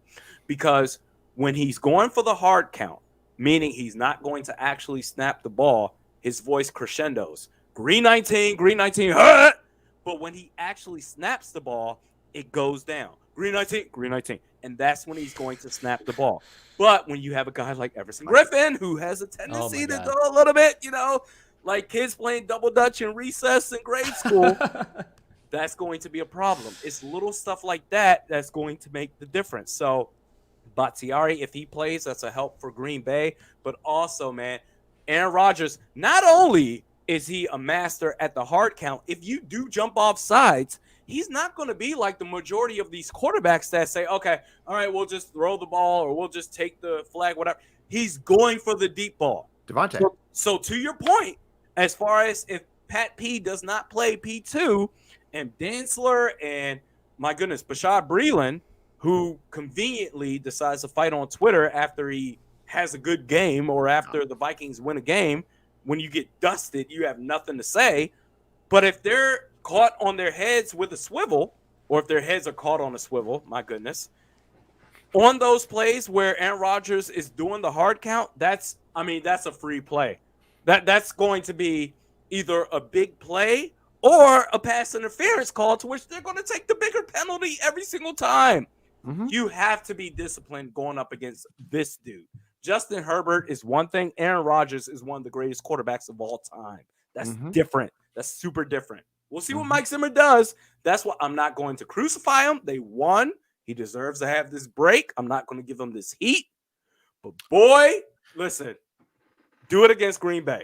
Because when he's going for the hard count, meaning he's not going to actually snap the ball, his voice crescendos. Green 19, hurt! But when he actually snaps the ball, it goes down. Green 19. And that's when he's going to snap the ball. But when you have a guy like Everson Griffin, who has a tendency to go a little bit, like kids playing double dutch in recess in grade school, that's going to be a problem. It's little stuff like that that's going to make the difference. So Bakhtiari, if he plays, that's a help for Green Bay. But also, man, Aaron Rodgers, not only is he a master at the hard count, if you do jump off sides, he's not going to be like the majority of these quarterbacks that say, okay, all right, we'll just throw the ball or we'll just take the flag, whatever. He's going for the deep ball. Devontae. So to your point, as far as if Pat P does not play P2 and Dantzler and, my goodness, Bashad Breeland, who conveniently decides to fight on Twitter after he has a good game or after the Vikings win a game, when you get dusted, you have nothing to say. But if they're caught on their heads with a swivel, or if their heads are caught on a swivel, my goodness, on those plays where Aaron Rodgers is doing the hard count, that's a free play. That's going to be either a big play or a pass interference call, to which they're going to take the bigger penalty every single time. Mm-hmm. You have to be disciplined going up against this dude. Justin Herbert is one thing. Aaron Rodgers is one of the greatest quarterbacks of all time. That's different. That's super different. We'll see what Mike Zimmer does. That's what I'm not going to crucify him. They won. He deserves to have this break. I'm not going to give him this heat. But boy, listen, do it against Green Bay.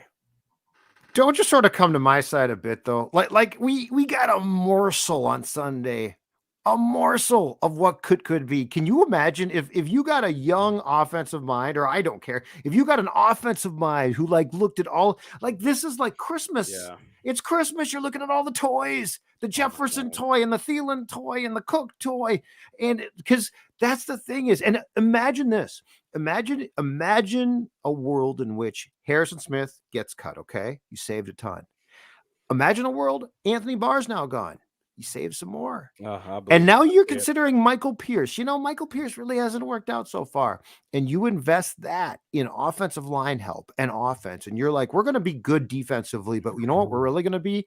Don't just sort of come to my side a bit, though. Like we got a morsel on Sunday. A morsel of what could be. Can you imagine if you got a young offensive mind, or I don't care, if you got an offensive mind who looked at all, this is like Christmas. Yeah. It's Christmas. You're looking at all the toys, the Jefferson toy and the Thielen toy and the Cook toy. And because that's the thing is, and imagine this, imagine a world in which Harrison Smith gets cut. Okay. You saved a ton. Imagine a world Anthony Barr's now gone. You save some more. And now you're considering Michael Pierce. Michael Pierce really hasn't worked out so far. And you invest that in offensive line help and offense. And you're like, we're going to be good defensively, but you know what? We're really going to be,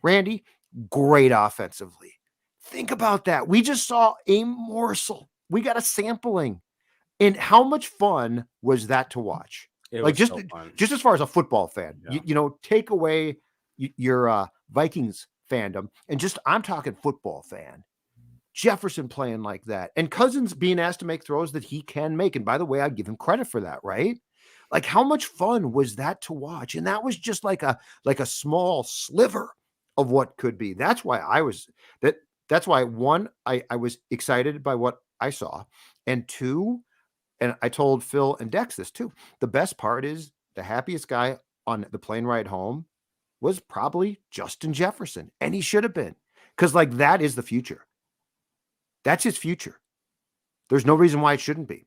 Randy, great offensively. Think about that. We just saw a morsel. We got a sampling. And how much fun was that to watch? Just as far as a football fan, take away your Vikings fandom, and I'm talking football fan. Jefferson playing like that, and Cousins being asked to make throws that he can make. And by the way, I give him credit for that, right? Like, how much fun was that to watch? And that was just like a small sliver of what could be. That's why that's why, one, I was excited by what I saw, and two, and I told Phil and Dex this too. The best part is the happiest guy on the plane ride home was probably Justin Jefferson, and he should have been, because like that is the future. That's his future. There's no reason why it shouldn't be.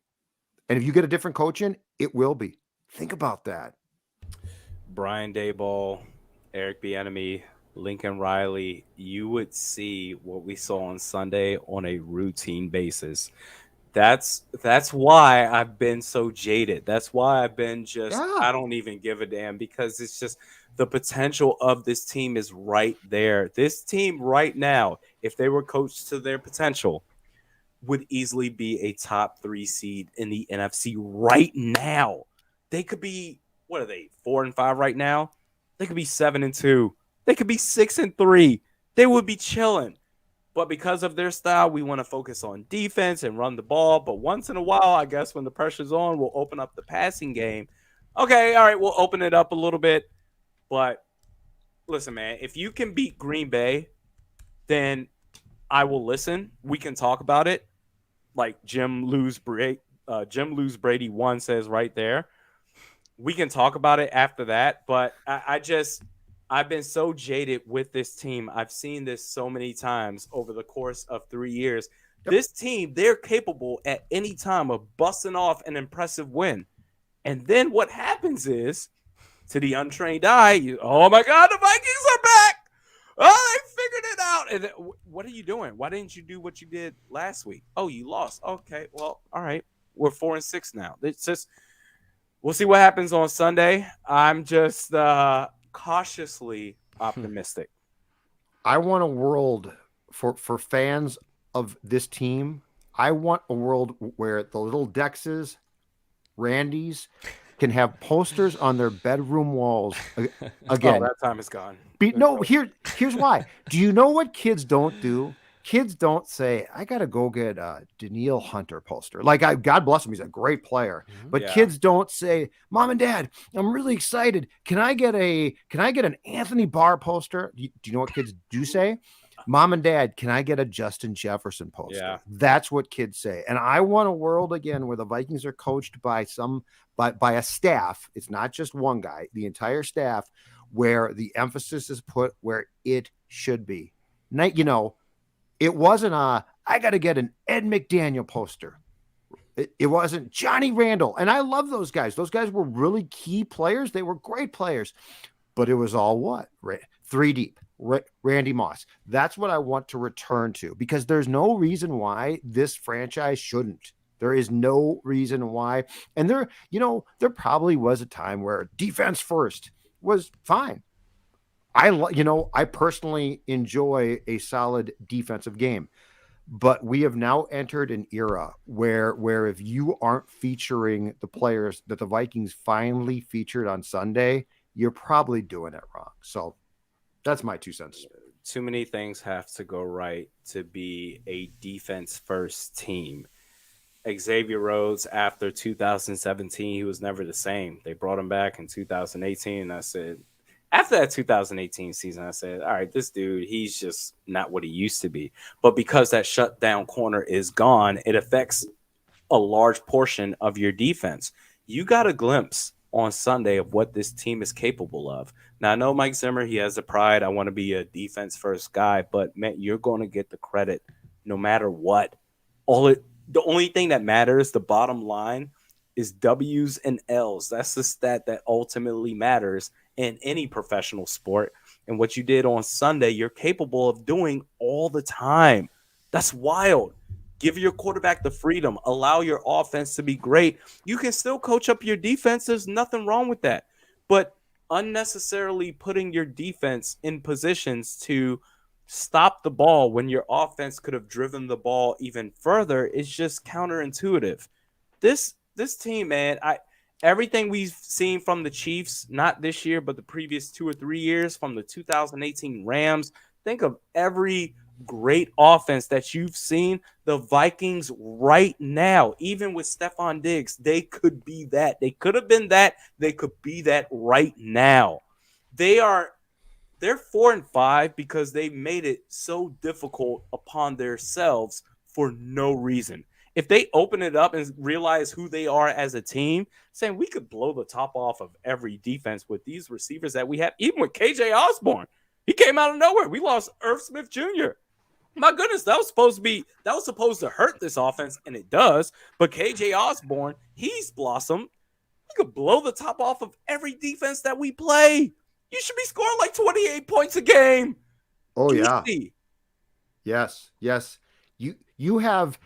And if you get a different coach in, it will be. Think about that. Brian Daboll, Eric Bieniemy, Lincoln Riley, you would see what we saw on Sunday on a routine basis. That's why I've been so jaded. That's why I've been just, I don't even give a damn, because it's just the potential of this team is right there. This team right now, if they were coached to their potential, would easily be a top 3 seed in the NFC right now. They could be, what are they, 4-5 right now? They could be 7-2. They could be 6-3. They would be chilling. But because of their style, we want to focus on defense and run the ball. But once in a while, I guess when the pressure's on, we'll open up the passing game. Okay, all right, we'll open it up a little bit. But listen, man, if you can beat Green Bay, then I will listen. We can talk about it. Like Jim Lose Brady 1 says right there. We can talk about it after that. But I've been so jaded with this team. I've seen this so many times over the course of 3 years. Yep. This team, they're capable at any time of busting off an impressive win. And then what happens is, to the untrained eye, oh my God, the Vikings are back. Oh, they figured it out. And then, what are you doing? Why didn't you do what you did last week? Oh, you lost. Okay, well, all right. We're 4-6 now. It's just, we'll see what happens on Sunday. I'm just cautiously optimistic. I want a world for fans of this team. I want a world where the little Dexes, Randys, can have posters on their bedroom walls again. Oh, that time is gone. Here's why. Do you know what kids don't do? Kids don't say, I got to go get a Danielle Hunter poster. Like, God bless him, he's a great player. But kids don't say, Mom and Dad, I'm really excited. Can I get an Anthony Barr poster? Do you know what kids do say? Mom and Dad, can I get a Justin Jefferson poster? Yeah. That's what kids say. And I want a world again where the Vikings are coached by a staff. It's not just one guy, the entire staff, where the emphasis is put where it should be. It wasn't I got to get an Ed McDaniel poster. It wasn't Johnny Randall. And I love those guys. Those guys were really key players. They were great players. But it was all what? 3 deep. Randy Moss. That's what I want to return to, because there's no reason why this franchise shouldn't. There is no reason why. And there probably was a time where defense first was fine. I personally enjoy a solid defensive game, but we have now entered an era where if you aren't featuring the players that the Vikings finally featured on Sunday, you're probably doing it wrong. So that's my 2 cents. Too many things have to go right to be a defense-first team. Xavier Rhodes, after 2017, he was never the same. They brought him back in 2018, and I said, after that 2018 season, I said, all right, this dude, he's just not what he used to be. But because that shutdown corner is gone, it affects a large portion of your defense. You got a glimpse on Sunday of what this team is capable of. Now, I know Mike Zimmer, he has the pride. I want to be a defense-first guy, but, man, you're going to get the credit no matter what. The only thing that matters, the bottom line, is W's and L's. That's the stat that ultimately matters in any professional sport. And what you did on Sunday, you're capable of doing all the time. That's wild. Give your quarterback the freedom. Allow your offense to be great. You can still coach up your defense. There's nothing wrong with that. But unnecessarily putting your defense in positions to stop the ball when your offense could have driven the ball even further is just counterintuitive. This team, man, everything we've seen from the Chiefs, not this year, but the previous 2 or 3 years, from the 2018 Rams, think of every great offense that you've seen the Vikings right now, even with Stephon Diggs, they could be that. They could have been that. They could be that right now. They're 4-5 because they made it so difficult upon themselves for no reason. If they open it up and realize who they are as a team, saying we could blow the top off of every defense with these receivers that we have, even with KJ Osborne, he came out of nowhere. We lost Irv Smith Jr. My goodness, that was supposed to hurt this offense, and it does. But KJ Osborne, he's blossomed. We could blow the top off of every defense that we play. You should be scoring like 28 points a game. Oh, Easy. yeah. Yes. You have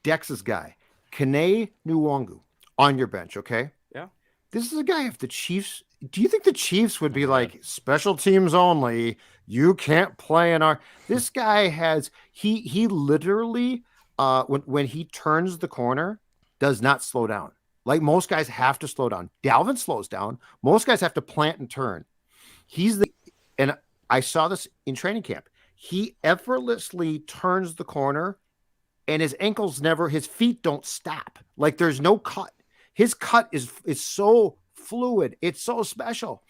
Dex's guy, Kene Nwangwu, on your bench, okay? Yeah. This is a guy, if the Chiefs, do you think the Chiefs would be like, special teams only, you can't play in our, this guy has, he literally, when he turns the corner, does not slow down. Like most guys have to slow down. Dalvin slows down. Most guys have to plant and turn. And I saw this in training camp. He effortlessly turns the corner and his feet don't stop. Like there's no cut. His cut is so fluid. It's so special.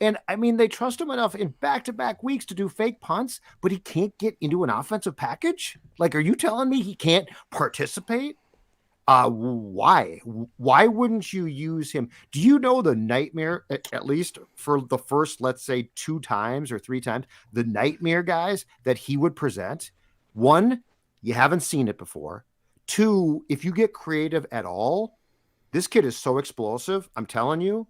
And I mean, they trust him enough in back-to-back weeks to do fake punts, but he can't get into an offensive package. Like, are you telling me he can't participate? Why wouldn't you use him? Do you know the nightmare, at least for the first, let's say 2 times or 3 times, the nightmare guys that he would present? 1, you haven't seen it before. 2, if you get creative at all, this kid is so explosive. I'm telling you,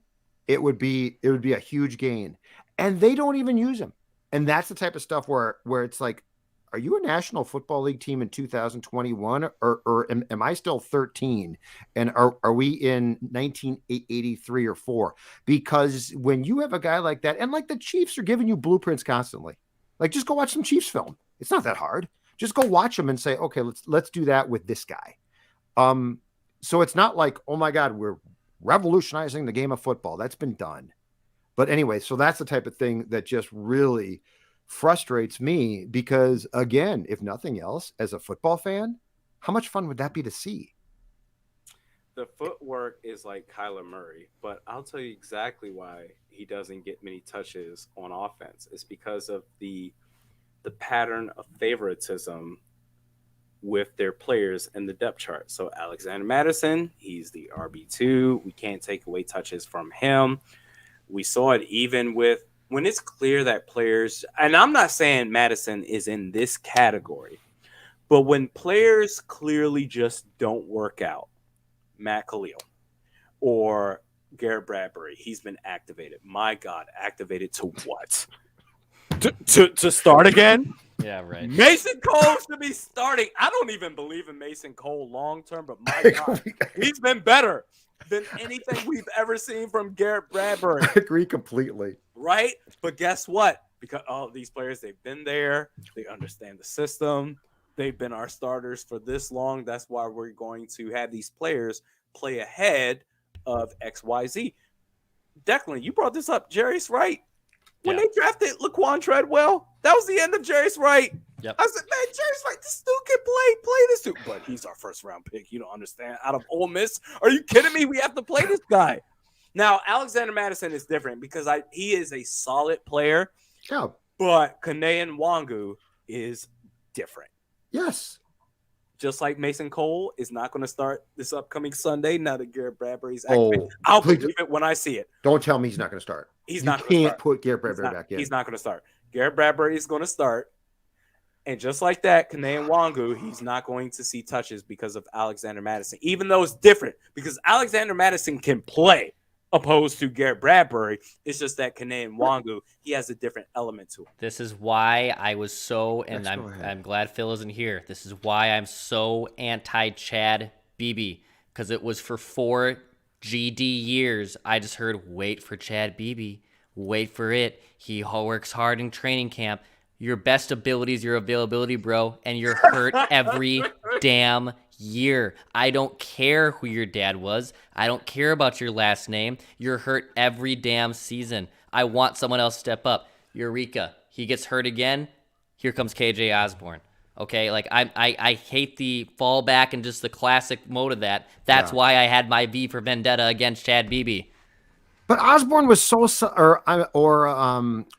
it would be a huge gain, and they don't even use him. And that's the type of stuff where it's like, are you a National Football League team in 2021 or am I still 13? And are we in 1983 or 4? Because when you have a guy like that, and like the Chiefs are giving you blueprints constantly, like just go watch some Chiefs film. It's not that hard. Just go watch them and say, okay, let's do that with this guy. So it's not like, oh my God, we're revolutionizing the game of football. That's been done. But anyway, so that's the type of thing that just really frustrates me because, again, if nothing else, as a football fan, how much fun would that be to see? The footwork is like Kyler Murray, but I'll tell you exactly why he doesn't get many touches on offense. It's because of the pattern of favoritism with their players in the depth chart. So Alexander Mattison, he's the RB2. We can't take away touches from him. We saw it even with when it's clear that players, and I'm not saying Mattison is in this category, but when players clearly just don't work out, Matt Khalil or Garrett Bradbury, he's been activated. My God, activated to what? To start again? Yeah, right. Mason Cole should be starting. I don't even believe in Mason Cole long term, but my God, he's been better than anything we've ever seen from Garrett Bradbury. I agree completely. Right? But guess what? Because all of these players, they've been there. They understand the system. They've been our starters for this long. That's why we're going to have these players play ahead of XYZ. Declan, you brought this up. Jarius Wright. When they drafted Laquan Treadwell, that was the end of Jarius Wright. Yep. I said, man, Jarius Wright, this dude can play this dude. But he's our first round pick. You don't understand. Out of Ole Miss. Are you kidding me? We have to play this guy. Now, Alexander Mattison is different because he is a solid player. Yeah. But Kene Nwangwu is different. Yes. Just like Mason Cole is not going to start this upcoming Sunday now that Garrett Bradbury's activated. Oh, I'll believe it when I see it. Don't tell me he's not going to start. He's you not going to start. Can't put Garrett Bradbury back in. He's not going to start. Garrett Bradbury is going to start. And just like that, Kene Nwangwu, he's not going to see touches because of Alexander Mattison, even though it's different because Alexander Mattison can play opposed to Garrett Bradbury. It's just that Kene Nwangwu, he has a different element to him. This is why I was so, and I'm glad Phil isn't here. This is why I'm so anti-Chad Beebe, because it was for 4 GD years. I just heard, wait for Chad Beebe, wait for it. He works hard in training camp. Your best ability is your availability, bro, and you're hurt every damn year. I don't care who your dad was. I don't care about your last name. You're hurt every damn season. I want someone else to step up. Eureka. He gets hurt again. here comes KJ Osborne. Okay, like I hate the fallback and just the classic mode of that. That's why I had my V for Vendetta against Chad Beebe. But Osborne was or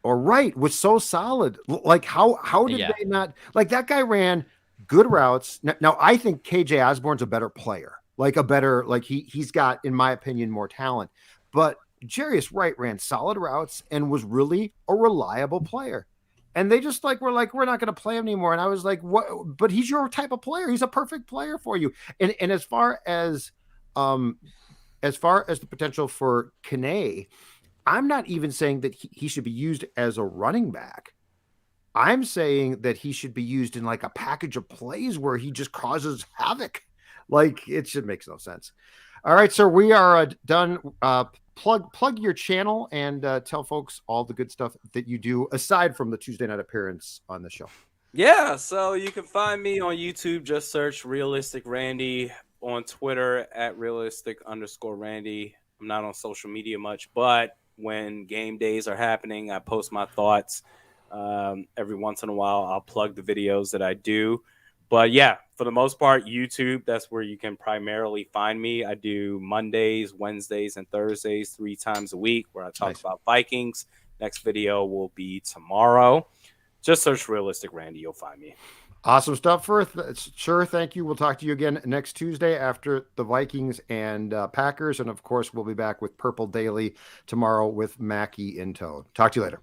Wright was so solid. Like how did they not, like, that guy ran good routes. Now I think KJ Osborne's a better player, like he's got, in my opinion, more talent. But Jarius Wright ran solid routes and was really a reliable player. And they just we're not going to play him anymore. And I was like, what? But he's your type of player. He's a perfect player for you. And as far as the potential for Kane, I'm not even saying that he should be used as a running back. I'm saying that he should be used in like a package of plays where he just causes havoc. Like, it just makes no sense. All right, sir, we are done. Plug your channel and tell folks all the good stuff that you do aside from the Tuesday night appearance on the show. Yeah, so you can find me on YouTube. Just search Realistic Randy. On Twitter at realistic_Randy. I'm not on social media much, but when game days are happening, I post my thoughts. Every once in a while, I'll plug the videos that I do. But yeah, for the most part, YouTube, that's where you can primarily find me. I do Mondays, Wednesdays, and Thursdays 3 times a week where I talk about Vikings. Next video will be tomorrow. Just search Realistic Randy. You'll find me. Awesome stuff, sure. Thank you. We'll talk to you again next Tuesday after the Vikings and Packers. And of course, we'll be back with Purple Daily tomorrow with Mackie in tow. Talk to you later.